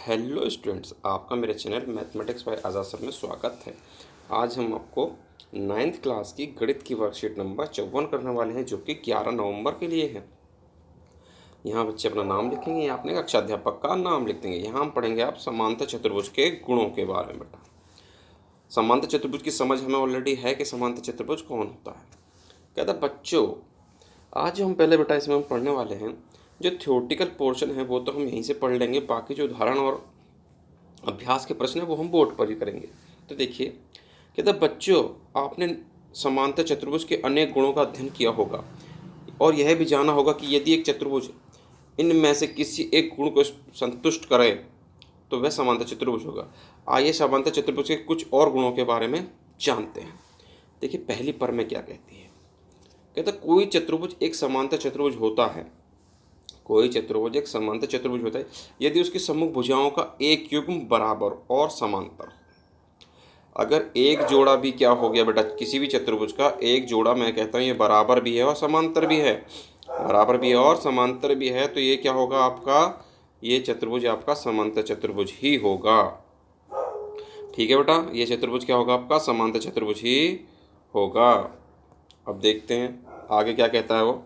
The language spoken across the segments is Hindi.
हेलो स्टूडेंट्स, आपका मेरे चैनल मैथमेटिक्स बाय आज़ाद सर में स्वागत है। आज हम आपको 9th क्लास की गणित की वर्कशीट नंबर 54 करने वाले हैं, जो कि 11 नवंबर के लिए है। यहाँ बच्चे अपना नाम लिखेंगे या अपने कक्षाध्यापक का नाम लिख देंगे। यहाँ हम पढ़ेंगे आप समांतर चतुर्भुज के गुणों के बारे में। बेटा, समांतर चतुर्भुज की समझ हमें ऑलरेडी है कि समांतर चतुर्भुज कौन होता है। कहता बच्चों, आज जो हम पहले बेटा इसमें हम पढ़ने वाले हैं, जो थ्योरेटिकल पोर्शन है वो तो हम यहीं से पढ़ लेंगे, बाकी जो उदाहरण और अभ्यास के प्रश्न है वो हम बोर्ड पर ही करेंगे। तो देखिए, कहता बच्चों, आपने समांतर चतुर्भुज के अनेक गुणों का अध्ययन किया होगा और यह भी जाना होगा कि यदि एक चतुर्भुज इनमें से किसी एक गुण को संतुष्ट करे तो वह समांतर चतुर्भुज होगा। आइए समांतर चतुर्भुज के कुछ और गुणों के बारे में जानते हैं। देखिए, पहली पर में क्या कहती है। कहता कोई चतुर्भुज एक समांतर चतुर्भुज होता है। कोई चतुर्भुज एक समांतर चतुर्भुज होता है यदि उसकी सम्मुख भुजाओं का एक युग्म बराबर और समांतर। अगर एक जोड़ा भी क्या हो गया बेटा, किसी भी चतुर्भुज का एक जोड़ा, मैं कहता हूँ ये बराबर भी है और समांतर भी है, बराबर भी है और समांतर भी है, तो ये क्या होगा आपका, ये चतुर्भुज आपका समांतर चतुर्भुज ही होगा। ठीक है बेटा, ये चतुर्भुज क्या होगा आपका, समांतर चतुर्भुज ही होगा। अब देखते हैं आगे क्या कहता है वो।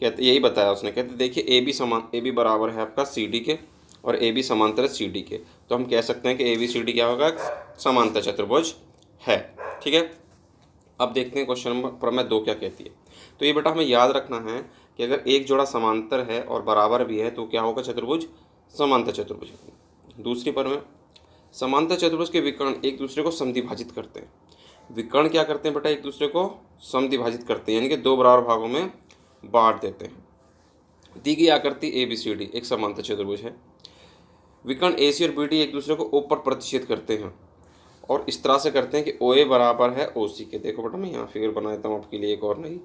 कहते यही बताया उसने। कहते देखिए, ए बी बराबर है आपका सी डी के और ए बी समांतर है सी डी के, तो हम कह सकते हैं कि ए बी सी डी क्या होगा, समांतर चतुर्भुज है। ठीक है, अब देखते हैं क्वेश्चन नंबर प्रमेय 2 क्या कहती है। तो ये बेटा हमें याद रखना है कि अगर एक जोड़ा समांतर है और बराबर भी है तो क्या होगा, चतुर्भुज समांतर चतुर्भुज। दूसरी पर में समांतर चतुर्भुज के विकर्ण एक दूसरे को समद्विभाजित करते हैं। विकर्ण क्या करते हैं बेटा, एक दूसरे को समद्विभाजित करते हैं, यानी कि दो बराबर भागों में बांट देते हैं। दी गई आकृति ए बी सी डी एक समांतर चतुर्भुज है। विकर्ण ए सी और बी डी एक दूसरे को ओ पर प्रतिच्छेद करते हैं और इस तरह से करते हैं कि ओ ए बराबर है ओ सी के। देखो बेटा, मैं यहाँ फिगर बना देता हूँ आपके लिए एक और। नहीं,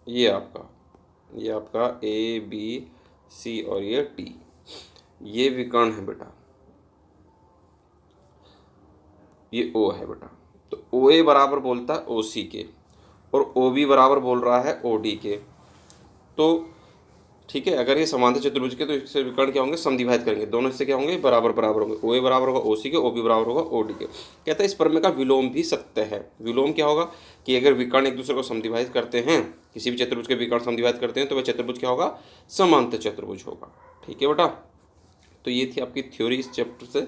ये आपका ए बी सी और ये टी, ये विकर्ण है बेटा, ये ओ है बेटा। तो ओ ए बराबर बोलता है ओ सी के और ओ बी बराबर बोल रहा है ओ डी के। तो ठीक है, अगर ये समांतर चतुर्भुज के तो इससे विकर्ण क्या होंगे, समद्विभाजित करेंगे, दोनों हिस्से क्या होंगे, बराबर बराबर होंगे। ओ ए बराबर होगा ओ सी के, ओ बी बराबर होगा ओ डी के। कहता है इस प्रमेय का विलोम भी सत्य है। विलोम क्या होगा कि अगर विकर्ण एक दूसरे को समद्विभाजित करते हैं, किसी भी चतुर्भुज के विकर्ण समद्विभाजित करते हैं, तो वह चतुर्भुज क्या होगा, समांतर चतुर्भुज होगा। ठीक है बेटा, तो ये थी आपकी थ्योरी इस चैप्टर से,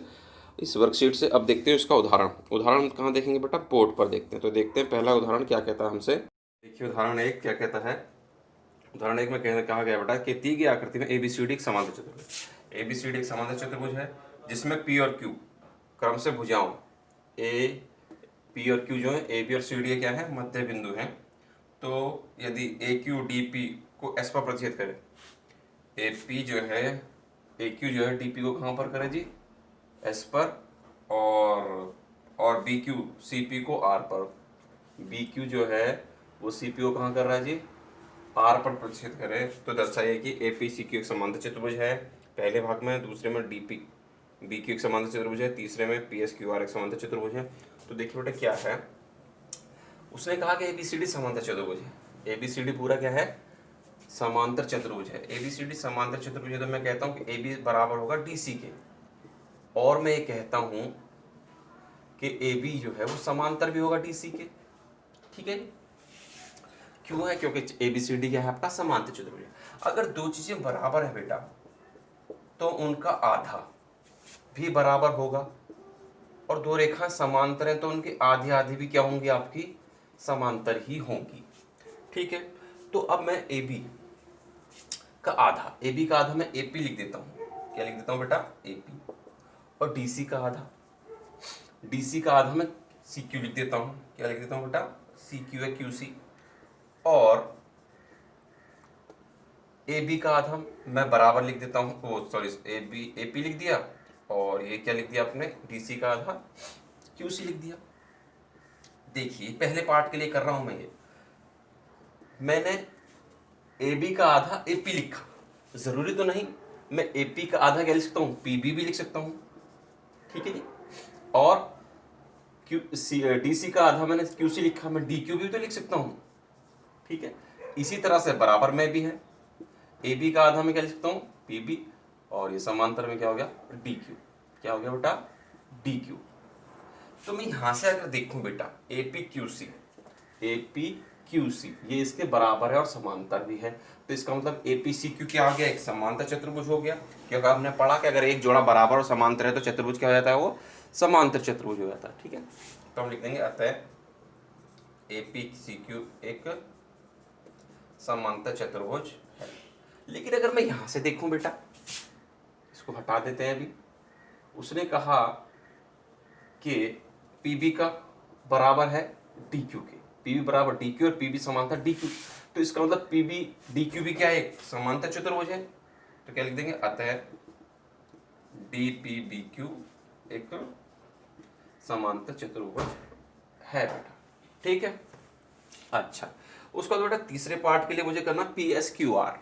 इस वर्कशीट से। अब देखते हैं इसका उदाहरण। उदाहरण कहाँ देखेंगे बेटा, बोर्ड पर देखते हैं। तो देखते हैं पहला उदाहरण क्या कहता है हमसे। देखिए उदाहरण 1 क्या कहता है। उदाहरण 1 में कहा गया बेटा कि दी गई आकृति में ए बी सी डी एक समांतर चतुर्भुज। ए बी सी डी एक समांतर चतुर्भुज है जिसमें पी और क्यू क्रम से भुजाओं, ए पी और क्यू जो है, ए बी और सी डी क्या है, मध्य बिंदु है। तो यदि ए क्यू डी पी को एस पर प्रतिच्छेद करे, ए पी जो है, ए क्यू जो है डी पी को कहाँ पर करे जी, एस पर, और बी क्यू सी पी को आर पर। बी क्यू जो है वो सी पी को कहाँ कर रहा है जी, आर पर प्रतिच्छेद करे, तो दर्शाइए कि ए पी सी क्यू एक समांतर चतुर्भुज है पहले भाग में, दूसरे में डी पी बी क्यू एक समांतर चतुर्भुज है, तीसरे में पी एस क्यू आर एक समांतर चतुर्भुज है। तो देखिए बेटा क्या है, उसने कहा कि ए बी सी डी समांतर चतुर्भुज है। ए बी सी डी पूरा क्या है, समांतर चतुर्भुज है। ए बी सी डी समांतर चतुर्भुज है, तो मैं कहता हूँ कि ए बी बराबर होगा डी सी के, और मैं ये कहता हूँ कि ए बी जो है वो समांतर भी होगा डी सी के। ठीक है, क्यों है, क्योंकि ए बी सी डी क्या है आपका, समांतर चतुर्भुज। अगर दो चीजें बराबर है बेटा तो उनका आधा भी बराबर होगा, और दो रेखा समांतर हैं तो उनकी आधी आधी भी क्या होंगी, आपकी समांतर ही होंगी। ठीक है, तो अब मैं ए बी का आधा मैं ए पी लिख देता हूँ। क्या लिख देता हूँ बेटा, ए पी, और डी सी का आधा मैं सी क्यू लिख देता हूँ। क्या लिख देता हूँ बेटा, सी क्यू है क्यू सी, और ए बी का आधा मैं बराबर लिख देता हूँ, ओ सॉरी, ए पी लिख दिया, और ये क्या लिख दिया आपने, डी सी का आधा क्यू सी लिख दिया। देखिए पहले पार्ट के लिए कर रहा हूं मैं, ये मैंने ए बी का आधा ए पी लिखा, जरूरी तो नहीं मैं ए पी का आधा क्या लिख सकता हूँ, पी बी भी लिख सकता हूँ। ठीक है जी, और डी सी का आधा मैंने क्यू सी लिखा, मैं डी क्यू भी तो लिख सकता हूँ। ठीक है, इसी तरह से बराबर में भी है, ए बी का आधा मैं क्या लिख सकता हूँ, पी बी, और ये समांतर में क्या हो गया डी क्यू, क्या हो गया बेटा डी क्यू। तो मैं यहां से अगर देखूं बेटा एपी क्यू सी ये इसके बराबर है और समांतर भी है, तो इसका मतलब एपीसीक्यू क्या आ गया एक समांतर चतुर्भुज हो गया, क्योंकि आपने पढ़ा कि अगर एक जोड़ा बराबर और समांतर है तो चतुर्भुज क्या हो जाता है वो समांतर चतुर्भुज हो जाता है। ठीक है, तो हम लिख देंगे अतः एपीसीक्यू एक समांतर चतुर्भुज है। लेकिन अगर मैं यहां से देखूं बेटा, इसको हटा देते हैं अभी, उसने कहा कि पीबी का बराबर है डी क्यू के, पीबी बराबर डी क्यू और पीबी समांतर डी क्यू, तो इसका मतलब पीबी डी क्यू भी क्या है एक समांतर चतुर्भुज है, तो क्या लिख देंगे अतः डी पी बी क्यू एक समांतर चतुर्भुज है बेटा। ठीक है, अच्छा उसके बाद बेटा तीसरे पार्ट के लिए मुझे करना पी एस क्यू आर,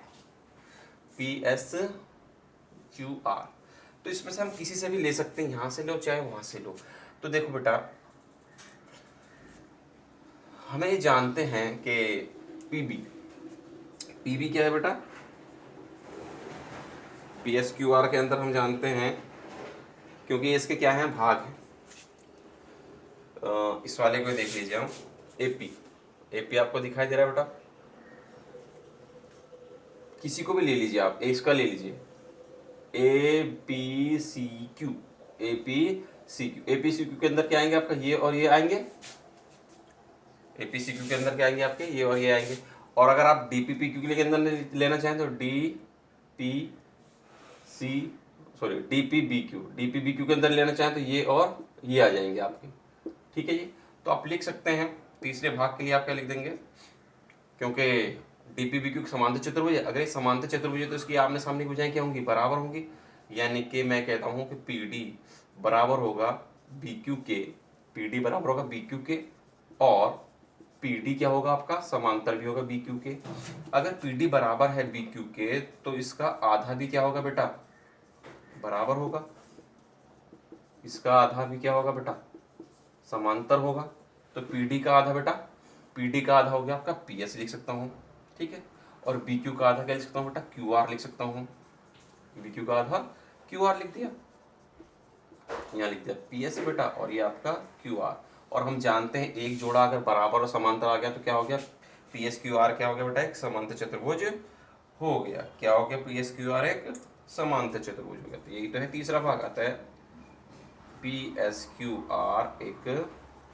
तो इसमें से हम किसी से भी ले सकते हैं, यहां से लो चाहे वहां से लो। तो देखो बेटा हमें ये जानते हैं कि पीबी क्या है बेटा, पी एस क्यू आर के अंदर हम जानते हैं, क्योंकि इसके क्या है भाग हैं, इस वाले को देख लीजिए हम एपी आपको दिखाई दे रहा है बेटा, किसी को भी ले लीजिए आप, इसका ले लीजिए एपीसीक्यू के अंदर क्या आएंगे आपका ये और ये आएंगे, एपीसीक्यू के अंदर क्या आएंगे आपके ये और ये आएंगे। और अगर आप डीपीपीक्यू के अंदर लेना चाहें तो डीपीबीक्यू के अंदर लेना चाहें तो ये और ये आ जाएंगे आपके। ठीक है जी, तो आप लिख सकते हैं तीसरे भाग के लिए आप क्या लिख देंगे, क्योंकि डीपीबीक्यू समांतर चतुर्भुज है, अगर ये समांतर चतुर्भुज है तो इसकी आमने सामने की भुजाएं क्या होंगी बराबर होंगी, यानी कि मैं कहता हूं कि पीडी बराबर होगा बीक्यू के, पीडी बराबर होगा बीक्यू के और पीडी क्या होगा आपका समांतर भी होगा बीक्यू के। अगर पीडी बराबर है बीक्यू के तो इसका आधा भी क्या होगा बेटा बराबर होगा, इसका आधा भी क्या होगा बेटा समांतर होगा, तो पीडी का आधा बेटा पीडी का आधा हो गया आपका पीएस लिख सकता हूँ। ठीक है, और बीक्यू का आधा क्या लिख सकता हूँ बेटा क्यूआर लिख सकता हूँ, बीक्यू का आधा क्यूआर लिख दिया, यहाँ लिख दिया पीएस बेटा और ये आपका क्यूआर। और हम जानते हैं एक जोड़ा अगर बराबर और समांतर आ गया तो क्या हो गया पीएस क्यूआर क्या हो गया बेटा एक समांतर चतुर्भुज हो गया, क्या हो गया पीएस क्यूआर एक समांतर चतुर्भुज हो गया। तो यही तो है तीसरा भाग आता है पी एस क्यू आर एक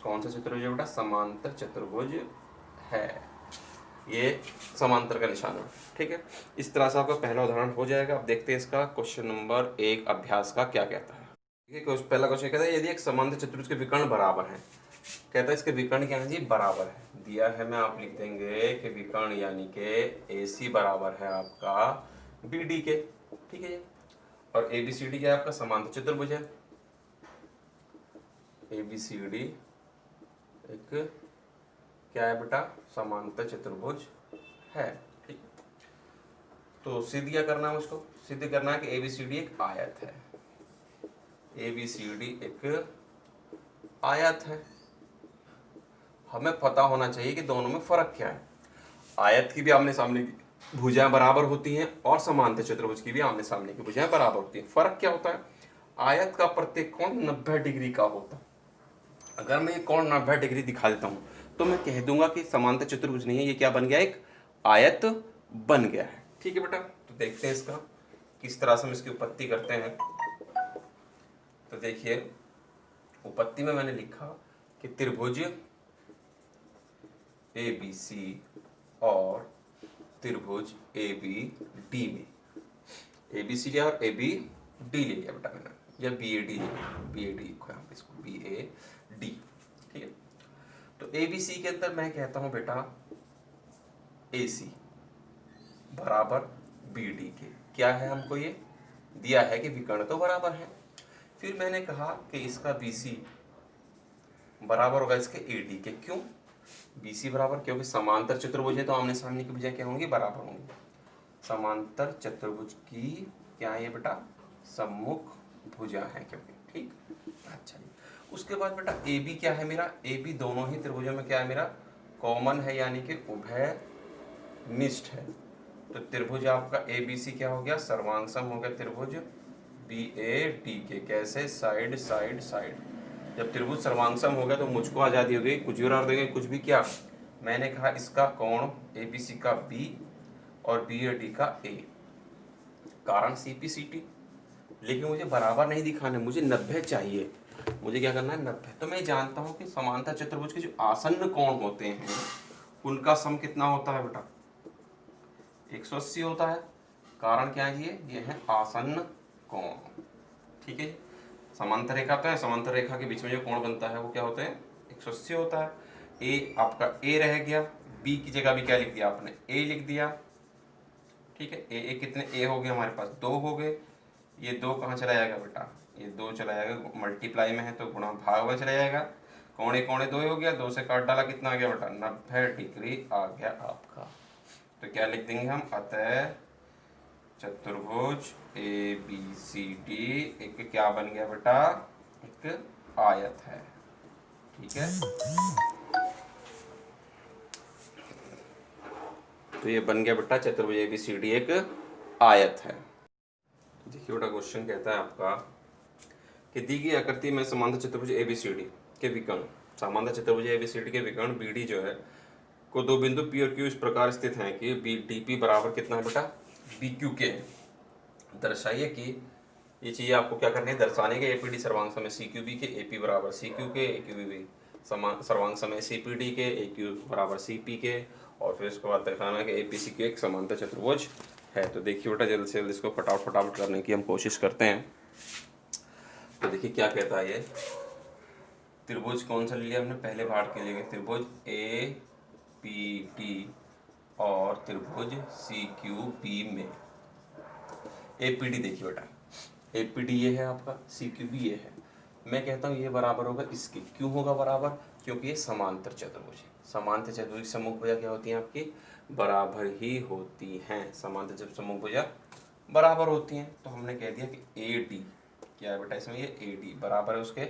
कौन सा चतुर्भुज है बेटा समांतर चतुर्भुज है, ये समांतर का निशान है। ठीक है, इस तरह से आपका पहला उदाहरण हो जाएगा। अब देखते हैं इसका क्वेश्चन नंबर 1 अभ्यास का क्या कहता है। ठीक है, पहला क्वेश्चन कहता है यदि एक समांतर चतुर्भुज के विकर्ण बराबर है, कहता है इसके विकर्ण क्या है जी बराबर है, दिया है मैं आप लिख देंगे कि विकर्ण यानी कि AC बराबर है आपका BD के। ठीक है जी, और ABCD क्या है आपका समांतर चतुर्भुज है, ABCD एक क्या है बेटा समांतर चतुर्भुज है। ठीक, तो सिद्ध क्या करना है मुझको, सिद्ध करना है कि ABCD एक आयत है, ABCD एक आयत है। हमें पता होना चाहिए कि दोनों में फर्क क्या है, आयत की भी आमने सामने की भुजाएं बराबर होती हैं और समांतर चतुर्भुज की भी आमने सामने की भुजाएं बराबर होती हैं। फर्क क्या होता है, आयत का प्रत्येक कोण 90 डिग्री का होता है। अगर मैं ये कोण 90 डिग्री दिखा देता हूं तो मैं कह दूंगा कि समांतर चतुर्भुज नहीं है, ये क्या बन गया एक आयत बन गया है। ठीक है बेटा, तो देखते हैं इसका किस तरह से हम इसकी उत्पत्ति करते हैं। तो देखिए उत्पत्ति में मैंने लिखा कि त्रिभुज ABC और त्रिभुज ABD में ABCD और ABD ले लिया बेटा मैंने, या BAD लिखो यहाँ पे इसको BAD। ठीक है, तो ABC के अंदर मैं कहता हूं बेटा AC बराबर BD के, क्या है हमको ये दिया है कि विकर्ण तो बराबर है। फिर मैंने कहा कि इसका BC बराबर होगा इसके AD के, क्यों BC बराबर, क्योंकि समांतर चतुर्भुज है तो आमने सामने की भुजाएं क्या होंगी बराबर होंगी, समांतर चतुर्भुज की क्या है ये बेटा सम्मुख भुजा है क्योंकि। ठीक, अच्छा जी, उसके बाद बेटा AB क्या है मेरा, AB दोनों ही त्रिभुजों में क्या है मेरा कॉमन है, यानी कि उभय निष्ठ है। तो तो त्रिभुज आपका ए बी सी क्या हो गया, सर्वांग सम हो गया त्रिभुज बी ए डी के। कैसे, साइड साइड साइड। जब त्रिभुज सर्वांग सम हो गया तो मुझको आज़ादी हो गई कुछ भी बराबर देंगे कुछ भी। क्या मैंने कहा, इसका कोण ए बी सी का बी और बी ए डी का ए, कारण सी पी सी टी। लेकिन मुझे बराबर नहीं दिखाना, मुझे 90 चाहिए। मुझे क्या करना है, 90। तो मैं जानता हूँ कि समांतर चतुर्भुज के जो आसन्न कोण होते हैं उनका सम कितना होता है बेटा, 180 होता है। कारण क्या है, ये है आसन्न कोण। ठीक है, समांतर रेखा तो है, समांतर रेखा के बीच में जो कोण बनता है वो क्या होते हैं, 180 होता है। ए आपका ए रह गया, बी की जगह भी क्या लिख दिया आपने, ए लिख दिया। ठीक है, ए कितने ए हो गए हमारे पास, 2 हो गए। ये 2 कहाँ चला जाएगा बेटा, ये 2 चला जाएगा, मल्टीप्लाई में है तो गुणा भाग में चला जाएगा। कोणे कोणे 2 हो गया, 2 से काट डाला, कितना आ गया बेटा, 90 डिग्री आ गया आपका। तो क्या लिख देंगे हम, अतः चतुर्भुज ए बी सी डी एक क्या बन गया बेटा, एक आयत है। ठीक है, तो ये बन गया बेटा चतुर्भुज ए बी सी डी एक आयत है। देखिए बेटा, क्वेश्चन कहता है आपका कि दी गई आकृति में समांतर चतुर्भुज ए बी सी डी के विकर्ण, समांतर चतुर्भुज ए बी सी डी के विकर्ण बी डी जो है को दो बिंदु पी और क्यू इस प्रकार स्थित हैं कि बी डी पी बराबर कितना है बेटा, बी क्यू के। दर्शाइए कि ये चीज़ें आपको क्या करनी है, दर्शाने के ए पी डी सर्वांग समय सी क्यू बी के, ए पी बराबर सी क्यू के, ए क्यू बी सर्वांग समय सी पी डी के, ए क्यू बराबर सी पी के, और फिर उसके बाद दिखाना है कि ए पी सी क्यू एक समांतर चतुर्भुज है। तो देखिए बेटा, जल्द से जल्द इसको फटाफट करने की हम कोशिश करते हैं। तो देखिए क्या कहता है ये, त्रिभुज कौन सा ले लिया हमने, पहले पार्ट के लिए त्रिभुज ए पी डी और त्रिभुज सी क्यू बी में ए पी डी। देखिए बेटा, ए पी डी ये है आपका, सी क्यू बी ये है। मैं कहता हूँ ये बराबर होगा इसके। क्यों होगा बराबर, क्योंकि ये समांतर चतुर्भुज है। समांतर चतुर्भुज की सम्मुख भुजा क्या होती हैं आपकी, बराबर ही होती हैं। समांतर सम्मुख भुजा बराबर होती हैं। तो हमने कह दिया कि ए डी क्या है बेटा, इसमें ये ए डी बराबर है उसके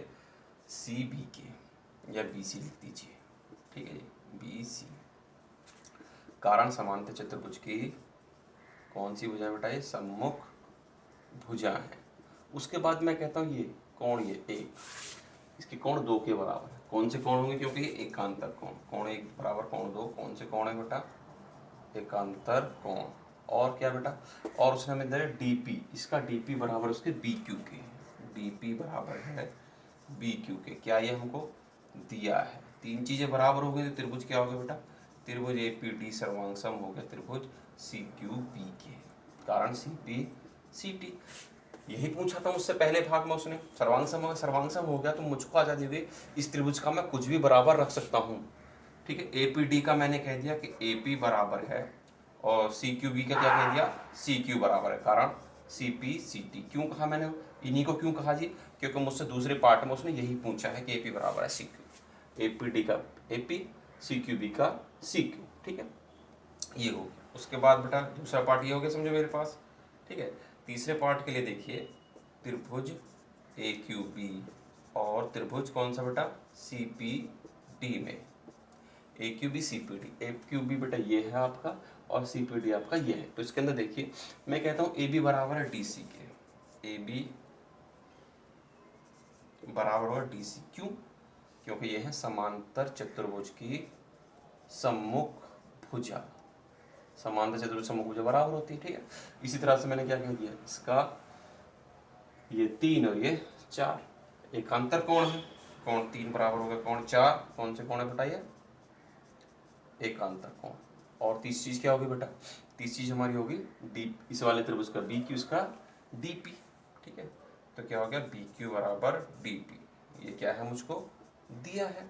सी बी के, या बी सी लिख दीजिए। ठीक है जी, बी सी। कारण समांतर चतुर्भुज की कौन सी भुजा बेटा, ये सम्मुख भुजा है। उसके बाद मैं कहता हूँ ये कोण, ये एक, इसके कोण 2 के बराबर है। कौन से कोण होंगे, क्योंकि ये एकांतर कोण, कोण 1 बराबर कोण 2। कौन से कोण है बेटा, एकांतर कोण। और क्या बेटा, और उसने हमें दिया डी पी, इसका डी पी बराबर उसके बी क्यू के, डी पी बराबर है बी क्यू के। क्या ये हमको दिया है, 3 चीजें बराबर हो गई तो त्रिभुज क्या हो गया बेटा, त्रिभुज ए पी डी सर्वांग सम हो गया त्रिभुज सी क्यू बी के। कारण सी पी सी टी। यही पूछा था मुझसे पहले भाग में उसने, सर्वांग सम हो गया तो मुझको आजादी हुई, इस त्रिभुज का मैं कुछ भी बराबर रख सकता हूँ। ठीक है, ए पी डी का मैंने कह दिया कि ए पी बराबर है, और सी क्यू बी का क्या कह दिया, सी क्यू बराबर है। कारण सी पी सी टी। क्यों कहा मैंने इन्हीं को, क्यों कहा जी, क्योंकि मुझसे दूसरे पार्ट में उसने यही पूछा है कि ए पी बराबर है C Q, A P D का A P, C Q B का सी क्यू। ठीक है, ये हो गया। उसके बाद बेटा दूसरा पार्ट ये हो गया, समझो मेरे पास। ठीक है, तीसरे पार्ट के लिए देखिए, त्रिभुज ए क्यू बी और त्रिभुज कौन सा बेटा, सी पी डी में A Q B C P D. A Q B बेटा ये है आपका, और सी पी डी आपका ये है। तो इसके अंदर देखिए, मैं कहता हूँ ए बी बराबर है डी सी के, ए बी बराबर होगा डी सी। क्यों, क्योंकि ये है समांतर चतुर्भुज की सम्मुख भुजा। समांतर चतुर्भुज सम्मुख भुजा बराबर होती है। ठीक है, इसी तरह से मैंने क्या कह दिया, इसका ये 3 और ये 4 एकांतर कोण है। कोण 3 बराबर होगा कोण 4। कौन से कोण है बेटा, ये एकांतर कोण। और तीसरी चीज क्या होगी बेटा, तीसरी चीज हमारी होगी डी, इस वाले त्रिभुज का बी क्यू, इसका डी पी। ठीक है, तो क्या हो गया, बी क्यू बराबर डी पी। ये क्या है, मुझको दिया है।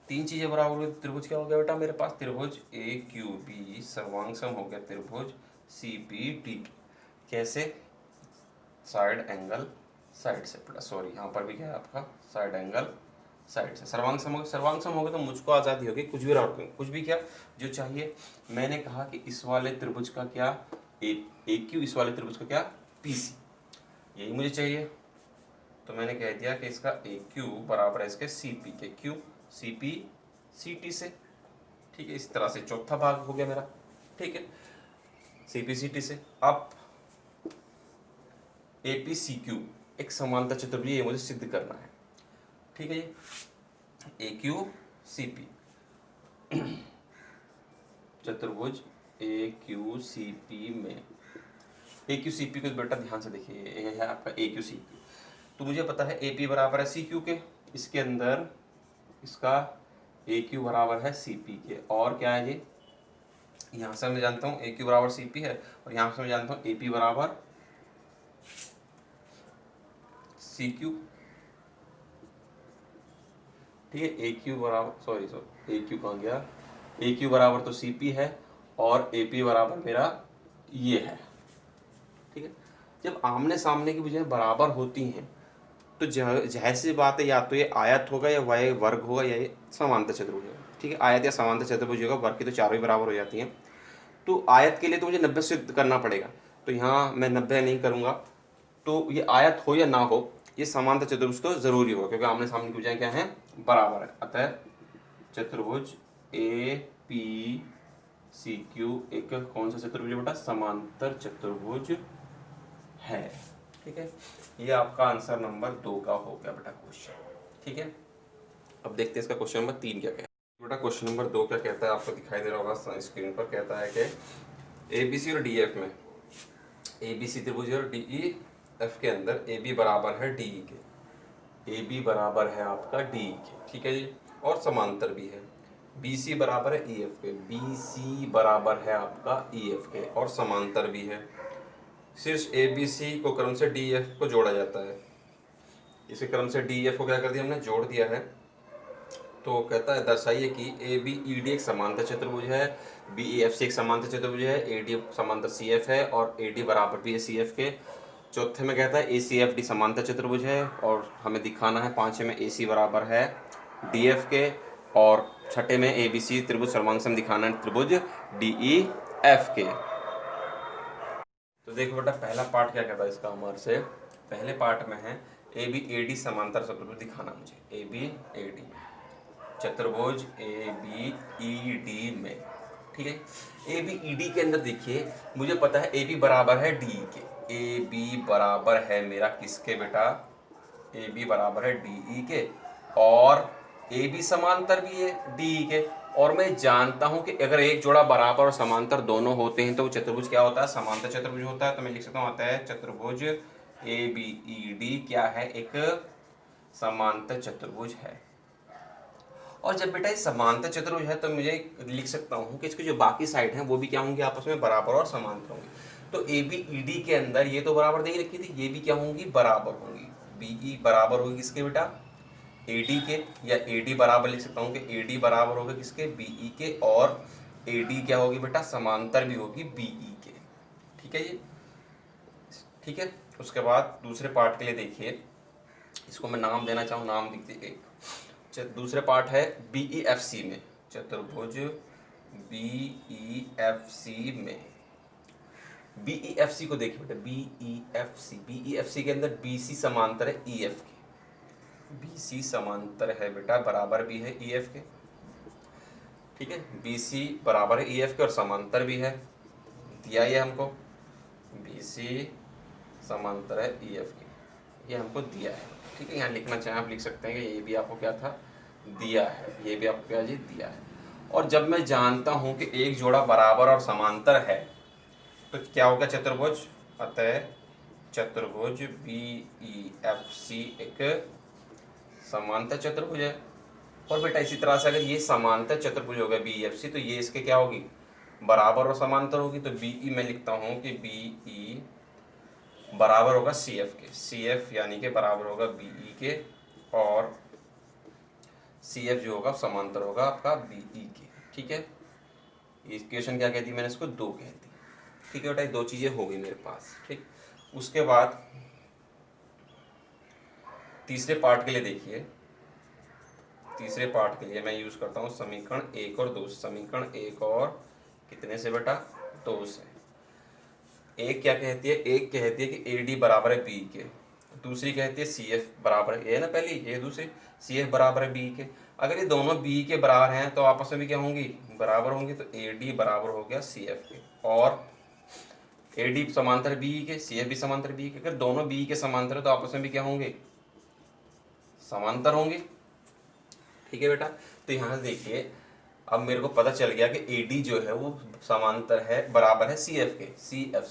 3 चीजें बराबर हुई, त्रिभुज क्या हो गया बेटा मेरे पास, त्रिभुज ए क्यू बी सर्वांग सम हो गया त्रिभुज सी पी डी। कैसे, साइड एंगल साइड से बेटा, सॉरी यहाँ पर भी क्या है आपका, साइड एंगल साइड से। सर्वांग सम हो गया तो मुझको आज़ादी होगी कुछ भी राउट कुछ भी क्या जो चाहिए। मैंने कहा कि इस वाले त्रिभुज का क्या ए क्यू, इस वाले त्रिभुज का क्या पी सी, यही मुझे चाहिए। तो मैंने कह दिया कि इसका ए क्यू बराबर है इसके सी पी के, Q C P C T से। ठीक है, इस तरह से चौथा भाग हो गया मेरा। ठीक है, CPCT से। अब APCQ एक समांतर चतुर्भुज, ये मुझे सिद्ध करना है, ठीक है जी। AQCP चतुर्भुज AQCP में, AQCP को बेटा ध्यान से देखिए, ये है आपका AQCP। तो मुझे पता है AP बराबर है CQ के, इसके अंदर इसका AQ बराबर है CP के, और क्या है ये, यहाँ से मैं जानता हूँ AQ बराबर CP है, और यहाँ से मैं जानता हूँ AP बराबर CQ, ठीक है। AQ बराबर सॉरी AQ कहाँ गया, AQ बराबर तो CP है और AP बराबर मेरा ये है, ठीक है। जब आमने सामने की भुजाएं बराबर होती हैं तो जाहिर सी बात है, या तो ये आयत होगा या वह वर्ग होगा या ये समांतर चतुर्भुज होगा, ठीक है। आयत या समांतर चतुर्भुज होगा, वर्ग की तो चारों ही बराबर हो जाती हैं। तो आयत के लिए तो मुझे 90 सिद्ध करना पड़ेगा, तो यहाँ मैं 90 नहीं करूँगा, तो ये आयत हो या ना हो, ये समांतर चतुर्भुज तो जरूरी होगा, क्योंकि आमने सामने की भुजाएं क्या हैं, बराबर है। अतः चतुर्भुज APCQ एक कौन सा चतुर्भुज बेटा, समांतर चतुर्भुज है, ठीक है। ये आपका आंसर नंबर 2 का हो गया बेटा क्वेश्चन, ठीक है। अब देखते हैं इसका क्वेश्चन नंबर 3 क्या कहता है। बेटा क्वेश्चन नंबर 2 क्या कहता है, आपको दिखाई दे रहा होगा स्क्रीन पर। कहता है कि ABC और DF में, ABC त्रिभुज और DEF के अंदर AB बराबर है DE के, AB बराबर है आपका DE के, ठीक है जी, और समांतर भी है। BC बराबर है EF के, BC बराबर है आपका EF के, और समांतर भी है। शीर्ष ABC को क्रम से DF को जोड़ा जाता है, इसे क्रम से DF को क्या कर दिया हमने, जोड़ दिया है। तो कहता है दर्शाइए कि ABED एक समांतर चतुर्भुज है, BEFC एक समांतर चतुर्भुज है, AD समांतर CF है और AD बराबर भी है CF के। चौथे में कहता है ACFD समांतर चतुर्भुज है, और हमें दिखाना है। पांचवें में AC बराबर है DF के, और छठे में ABC त्रिभुज सर्वांग दिखाना है त्रिभुज DEF के। तो देखो बेटा पहला पार्ट क्या कहता है इसका हमारे से, पहले पार्ट में है ABED समांतर चतुर्भुज दिखाना मुझे, ABED चतुर्भुज ABED में, ठीक है। ABED के अंदर देखिए मुझे पता है AB बराबर है DE के, AB बराबर है मेरा किसके बेटा, AB बराबर है DE के, और AB समांतर भी है DE के। और मैं जानता हूं कि अगर एक जोड़ा बराबर और समांतर दोनों होते हैं तो वो चतुर्भुज क्या होता है, समांतर चतुर्भुज होता है। तो मैं लिख सकता हूं आता है चतुर्भुज ABED क्या है, एक समांतर चतुर्भुज है। और जब बेटा ये समांतर चतुर्भुज है तो मुझे लिख सकता हूँ कि इसकी जो बाकी साइड हैं वो भी क्या होंगी, आपस में बराबर और समांतर होंगी। तो ABED के अंदर ये तो बराबर नहीं रखी थी, ये भी क्या होंगी, बराबर होंगी। BE बराबर होगी किसके बेटा, AD के, या AD बराबर लिख सकता हूँ कि AD बराबर होगा किसके, BE के, और AD क्या होगी बेटा, समांतर भी होगी BE के, ठीक है ये, ठीक है। उसके बाद दूसरे पार्ट के लिए देखिए, इसको मैं नाम देना चाहूँ, नाम लिखते एक। दूसरे पार्ट है BEFC में, चतुर्भुज BEFC में, BEFC को देखिए बेटा, BEFC के अंदर BC समांतर है EF के, BC समांतर है बेटा, बराबर भी है EF के, ठीक है। BC बराबर है EF के और समांतर भी है, दिया ये हमको, BC समांतर है EF के, ये हमको दिया है, ठीक है। यहाँ लिखना चाहें आप लिख सकते हैं कि ये भी आपको क्या था, दिया है, ये भी आपको क्या जी, दिया है। और जब मैं जानता हूँ कि एक जोड़ा बराबर और समांतर है तो क्या होगा चतुर्भुज, अतः चतुर्भुज BEFC एक समांतर चतुर्भुज है। और बेटा इसी तरह से अगर ये समांतर चतुर्भुज होगा BEFC तो ये इसके क्या होगी, बराबर और समांतर होगी। तो BE मैं लिखता हूँ कि BE बराबर होगा CF के, CF यानी कि बराबर होगा BE के, और CF जो होगा समांतर होगा आपका BE के, ठीक है। इक्वेशन क्या कहती मैंने इसको, 2 कहती, ठीक है बेटा। ये 2 चीजें हो गई मेरे पास, ठीक। उसके बाद तीसरे पार्ट के लिए देखिए, तीसरे पार्ट के लिए मैं यूज करता हूँ समीकरण 1 और 2। समीकरण 1 और कितने से बेटा, 2 से। एक क्या कहती है, एक कहती है कि AD बराबर है BE के, दूसरी कहती है CF बराबर है, ये है ना पहली, ये दूसरी CF बराबर है BE के। अगर ये दोनों BE के बराबर हैं तो आपस में भी क्या होंगी, बराबर होंगी। तो AD बराबर हो गया CF के, और AD समांतर BE के, CF भी समांतर BE के। अगर दोनों BE के समांतर है तो आपस में भी क्या होंगे, समांतर होंगे। ठीक है बेटा, तो यहाँ से देखिए अब मेरे को पता चल गया कि AD जो है वो समांतर है, बराबर है CF के, CF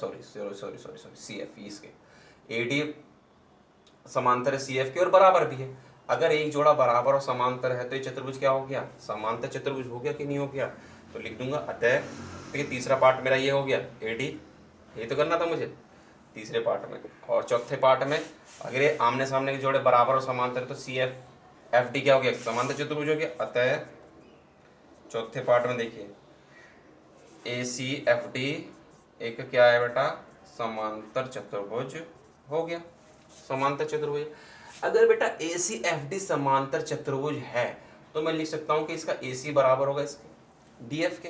इसके, AD समांतर है CF के और बराबर भी है। अगर एक जोड़ा बराबर और समांतर है तो ये चतुर्भुज क्या हो गया, समांतर चतुर्भुज हो गया कि नहीं हो गया। तो लिख दूंगा अतः, ठीक है, तीसरा पार्ट मेरा ये हो गया AD, ये तो करना था मुझे तीसरे पार्ट में। और चौथे पार्ट में अगर ये आमने सामने के जोड़े बराबर और समांतर तो CF FD क्या हो गया, समांतर चतुर्भुज हो गया। अतः चौथे पार्ट में देखिए ACFD एक क्या है बेटा, समांतर चतुर्भुज हो गया, समांतर चतुर्भुज। अगर बेटा ACFD समांतर चतुर्भुज है तो मैं लिख सकता हूं कि इसका AC बराबर होगा इसके DF के।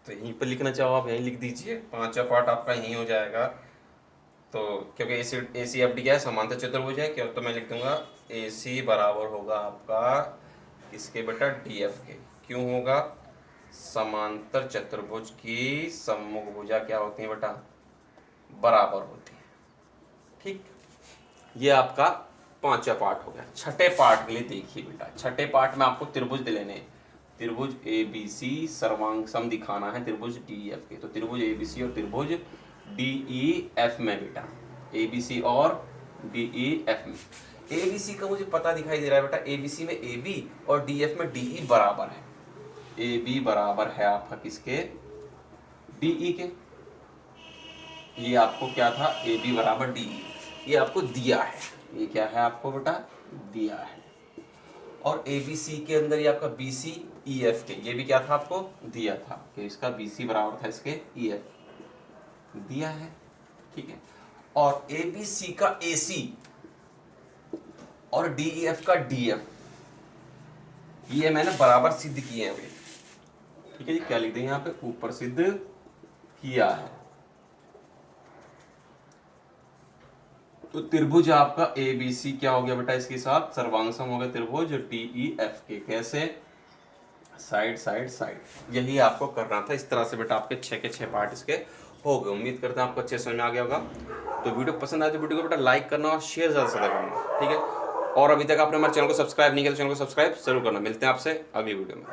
तो यहीं पर लिखना चाहो आप यहीं लिख दीजिए, पांचवा पार्ट आपका यहीं हो जाएगा। तो क्योंकि ACFD क्या है, समांतर चतुर्भुज है, क्यों, तो मैं लिख दूंगा AC बराबर होगा आपका किसके बेटा, DF के। क्यों होगा, समांतर चतुर्भुज की सम्मुख भुजा क्या होती है बेटा, बराबर होती है। ठीक, ये आपका पांचवा पार्ट हो गया। छठे पार्ट के लिए देखिए बेटा, छठे पार्ट में आपको त्रिभुज लेने हैं, त्रिभुज ABC सर्वांग सम दिखाना है त्रिभुज DEF के। तो त्रिभुज ABC और त्रिभुज DEF में बेटा, ABC और DEF में, ABC का मुझे पता दिखाई दे रहा है बेटा, ABC में AB और DF में DE बराबर है। AB बराबर है आपका किसके, DE के। ये आपको क्या था, AB बराबर DE, ये आपको दिया है, ये क्या है आपको बेटा, दिया है। और ABC के अंदर ये आपका BC EF के, ये भी क्या था आपको दिया था कि इसका BC बराबर था इसके EF, दिया है। ठीक है, और ABC का AC और DEF का DF, ये मैंने बराबर सिद्ध किए हैं। ठीक है जी, क्या लिख देंगे यहाँ पे, ऊपर सिद्ध किया है। तो त्रिभुज आपका ABC क्या हो गया बेटा, इसके साथ सर्वांगसम हो गया त्रिभुज DEF के। कैसे, साइड साइड साइड। यही आपको करना था। इस तरह से बेटा आपके 6 के 6 पार्ट इसके हो गए। उम्मीद करते हैं आपको अच्छे समझ में आ गया होगा। तो वीडियो पसंद आए तो वीडियो को बेटा लाइक करना और शेयर ज़्यादा से ज़्यादा करना। ठीक है, और अभी तक आपने हमारे चैनल को सब्सक्राइब नहीं किया तो चैनल को सब्सक्राइब जरूर करना। मिलते हैं आपसे अगली वीडियो में।